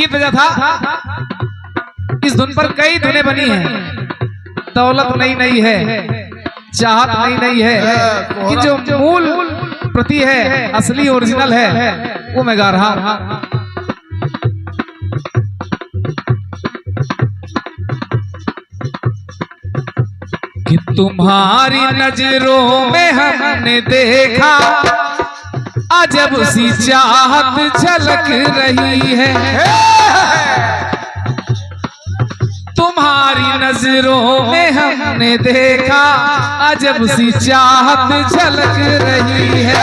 गीत बजा था। इस धुन पर कई धुनें बनी हैं। दौलत नई नई है, चाहत नई नई है, कि जो मूल प्रति है, असली ओरिजिनल है, वो मैं गा रहा हूं। कि तुम्हारी नजरों में हमने देखा अजब सी चाहत झलक रही है। तुम्हारी नजरों में हमने देखा अजब सी चाहत झलक रही है।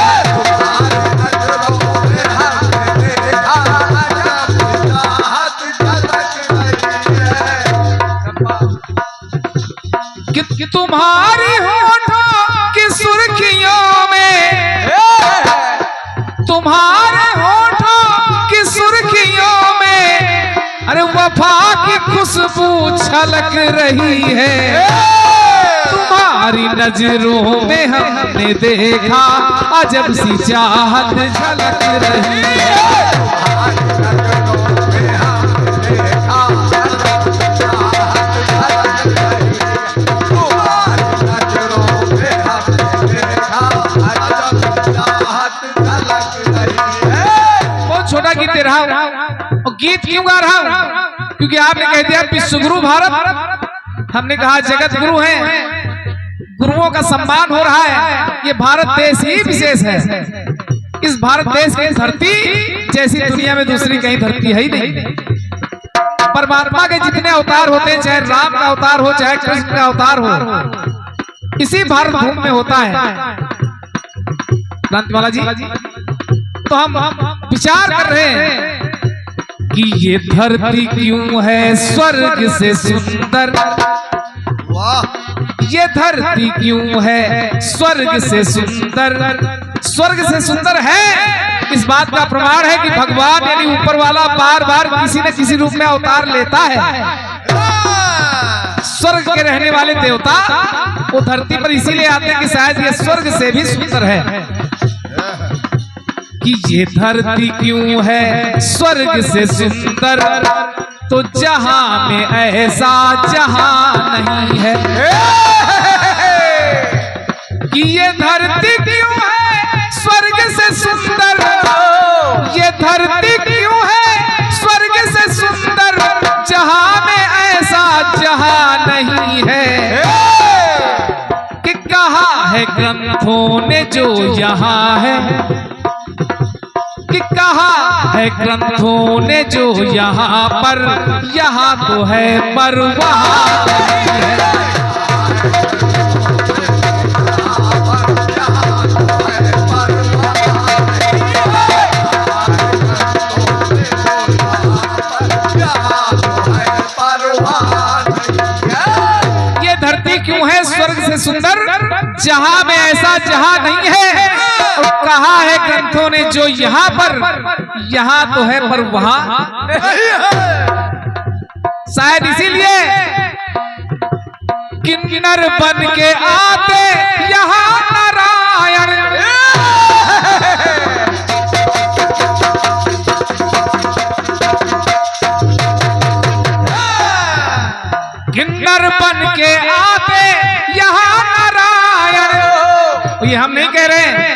कि तुम्हारी होठों की सुर्खियों में, तुम्हारे होठों की सुर्खियों में, अरे वफा की खुशबू छलक रही है। तुम्हारी नजरों में हमने देखा अजब सी चाहत झलक रही है। छोटा गीत दे रहा हूं। और गीत क्यों गा रहा हूं? क्योंकि आपने कह दिया विश्वगुरु भारत, हमने कहा जगत गुरु हैं, गुरुओं का सम्मान हो रहा है। ये भारत देश ही विशेष है। इस भारत देश की धरती जैसी दुनिया में दूसरी कहीं धरती है ही नहीं। परमात्मा के जितने अवतार होते हैं, चाहे राम का अवतार हो, चाहे कृष्ण का अवतार हो, इसी भारत भूमि में होता है। क्रांतिमाला जी, तो हम विचार कर रहे हैं कि ये धरती क्यों है स्वर्ग से सुंदर, ये धरती क्यों है स्वर्ग से सुंदर। स्वर्ग से सुंदर है, इस बात का प्रमाण है कि भगवान यानी ऊपर वाला बार बार किसी न किसी रूप में अवतार लेता है। स्वर्ग के रहने वाले देवता वो धरती पर इसीलिए आते हैं कि शायद ये स्वर्ग से भी सुंदर है। कि ये धरती क्यों है स्वर्ग से सुंदर, तो जहां में ऐसा जहां नहीं है। कि ये धरती क्यों है स्वर्ग से सुंदर, ये धरती क्यों है स्वर्ग से सुंदर, जहां में ऐसा जहां नहीं है। कि कहा है ग्रंथों ने जो यहाँ है, कि कहा है ग्रंथों ने जो यहाँ पर, यहाँ तो है पर वहाँ नहीं है। ये धरती क्यों है स्वर्ग से सुंदर, जहाँ में ऐसा जहाँ नहीं है। कहा है ग्रंथों ने जो यहाँ पर, यहाँ तो है पर वहाँ नहीं है। शायद इसीलिए किन्नर बन के आते यहाँ नारायण, किन्नर बन के आते यहाँ नारायण। ये हम नहीं कह रहे हैं,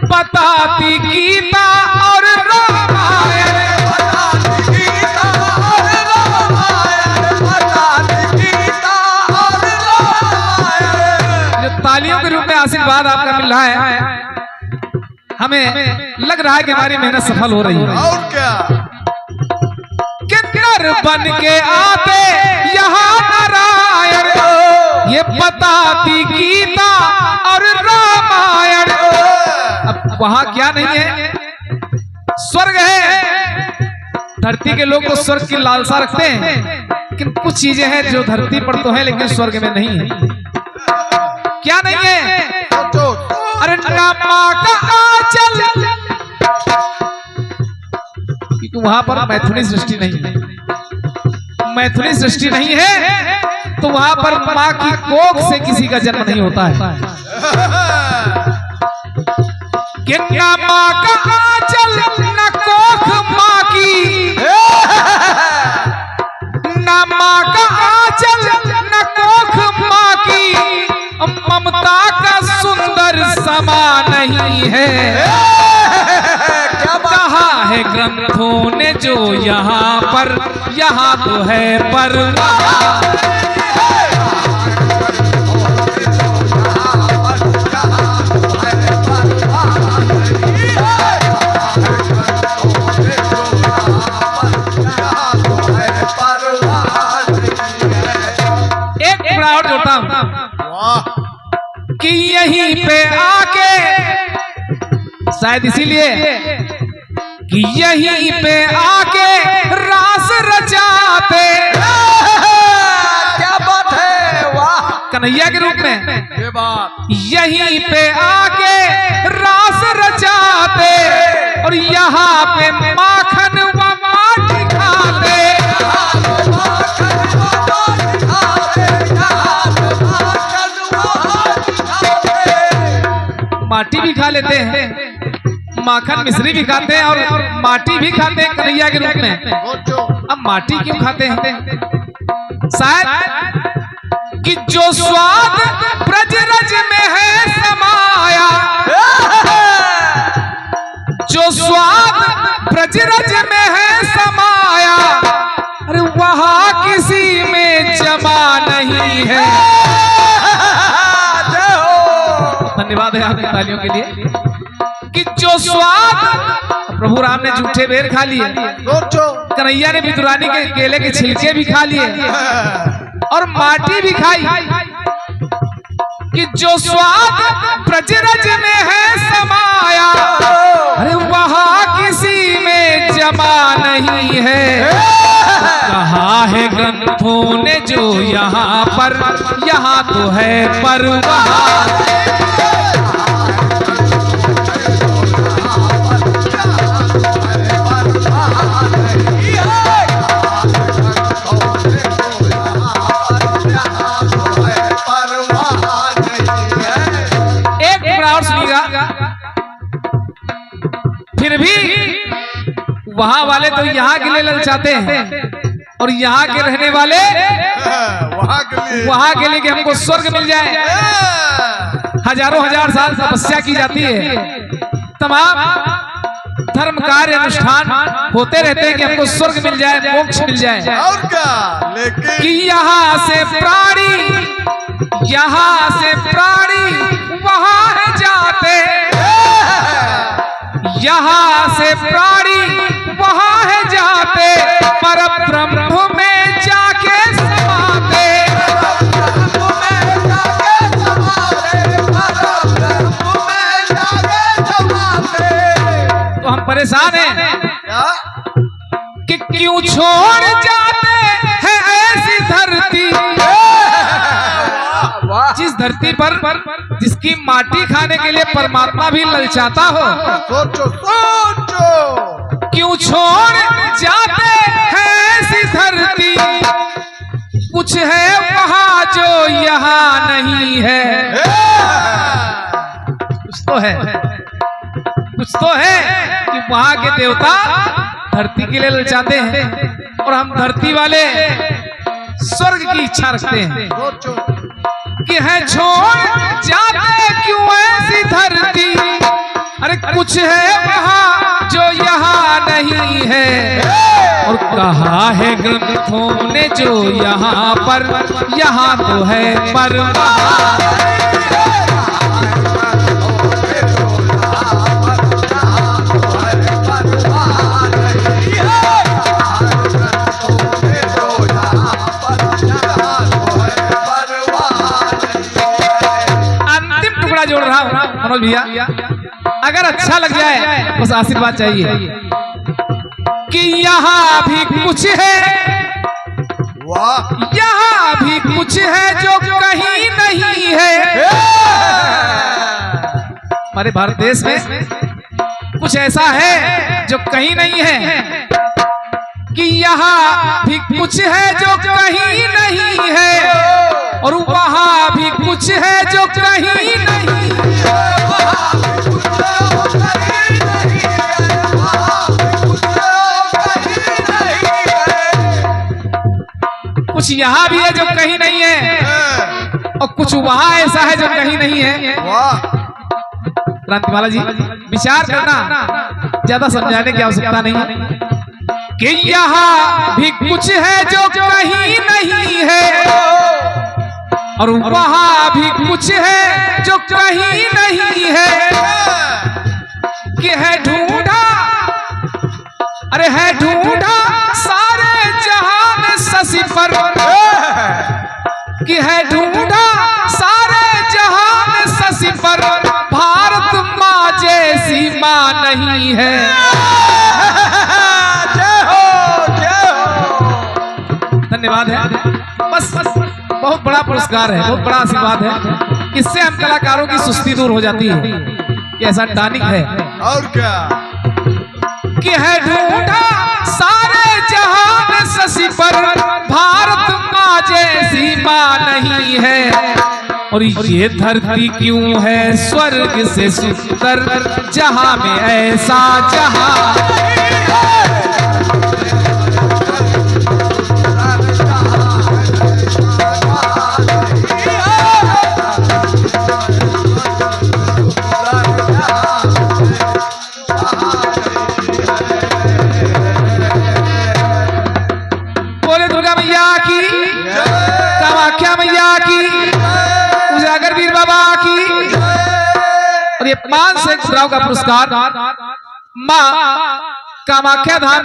बताती गीता और रामायण, बताती गीता और रामायण, बताती गीता और रामायण। जो तालियों के रूप में आशीर्वाद आपका मिल रहा है, हमें लग रहा है कि हमारी मेहनत सफल हो रही है। और क्या, किन्नर बन के आते यहाँ नारायण, ये बताती गीता और रामायण। अब वहां क्या नहीं है, स्वर्ग है। धरती के लोग तो स्वर्ग की लालसा रखते हैं, लेकिन कुछ चीजें हैं जो धरती पर तो है लेकिन स्वर्ग में नहीं है। क्या नहीं है? अरे नामा का आंचल, क्योंकि वहां पर मैथुनी सृष्टि नहीं है। मैथुनी सृष्टि नहीं है तो वहां पर माँ की कोख से किसी का जन्म नहीं होता है। कि ना माँ का आंचल न कोख माँ की, है। क्या कहा है ग्रंथों ने जो यहाँ पर, यहाँ तो है पर और जोड़ता हूं कि यहीं पे आके, शायद इसीलिए कि यहीं पे आके रास रचाते। क्या बात है, वाह, कन्हैया के रूप में ये बात। यहीं पे आके रास रचाते और यहाँ पे माखन व माटी खाते। माटी भी खा लेते हैं, माखन मिश्री भी खाते हैं और माटी भी खाते हैं कन्हैया के रूप में। अब माटी क्यों खाते हैं? शायद कि जो स्वाद ब्रज रज में है समाया, जो स्वाद ब्रज रज में है समाया, अरे वहाँ किसी में जमा नहीं है। धन्यवाद है आपकी तालियों के लिए। कि जो स्वाद, प्रभु राम ने जूठे बेर खा लिए, कन्हैया ने विदुरानी के केले के छिलके भी खा लिए और माटी भी खाई। कि जो स्वाद ब्रज रज में है समाया, अरे वहाँ किसी में जमा नहीं है। कहा है ग्रंथों ने जो यहाँ पर, यहाँ तो है पर वहाँ। फिर भी वहां वाले तो यहाँ के लिए ललचाते हैं और यहाँ के रहने वाले वहां के लिए कि हमको स्वर्ग मिल जाए। हजारों हजार साल तपस्या की जाती है, तमाम धर्म कार्य अनुष्ठान होते रहते हैं कि हमको स्वर्ग मिल जाए, मोक्ष मिल जाए। और क्या, लेकिन कि यहाँ से प्राणी, यहाँ से प्राणी वहां है जाते, यहाँ से प्राणी वहां है जाते, पर ब्रह्म में जाके समाते। तो हम परेशान हैं कि क्यों छोड़ जाते हैं ऐसी धरती, जिस धरती पर जिसकी माटी खाने के लिए परमात्मा भी ललचाता हो। सोचो सोचो, क्यों छोड़ जाते हैं ऐसी धरती, कुछ है वहां जो यहाँ नहीं है। कुछ तो है, कुछ तो है कि वहां के देवता धरती के लिए ललचाते हैं और हम धरती वाले स्वर्ग की इच्छा रखते हैं। सोचो कि है छोड़ जाते क्यों ऐसी धरती, अरे कुछ है वहां जो यहाँ नहीं है। और कहा है ग्रंथों ने जो यहाँ पर, यहाँ तो है पर वहाँ। जोड़ रहा हूं मनोज भैया, अगर अच्छा लग जाए बस आशीर्वाद चाहिए। कि यहाँ भी कुछ है, वाह, यहाँ भी कुछ है जो कहीं नहीं है। हमारे भारत देश में कुछ ऐसा है जो कहीं नहीं है। कि यहाँ भी कुछ है जो कहीं नहीं है और वहाँ भी कुछ है जो कहीं नहीं। कुछ यहाँ भी है जो कहीं नहीं है और कुछ वहाँ ऐसा है जो कहीं नहीं है। वाह, क्रांतिमाला जी विचार करना, ज्यादा समझाने की आवश्यकता नहीं कि यहाँ भी कुछ है जो कहीं नहीं है, और वहां भी कुछ है जो कहीं नहीं है, कि है ढूंढा, अरे है ढूंढा सारे जहां में शशि पर, कि है ढूंढा सारे जहां में शशि पर, भारत माँ जैसी माँ नहीं है। धन्यवाद है, बस बहुत बड़ा पुरस्कार है, बहुत बड़ा आशीर्वाद है। इससे हम कलाकारों की सुस्ती दूर हो जाती है, ये ऐसा टॉनिक है। और क्या कि है ढूंढा सारे जहां में शशि पर, भारत माँ जैसी माँ नहीं है, और ये धरती क्यों है स्वर्ग से सुंदर, जहां में ऐसा जहां। बोले दुर्गा मैया की, कामाख्या मैया की, उजागर वीर बाबा की। और ये 5 से एक का पुरस्कार माँ कामाख्या धाम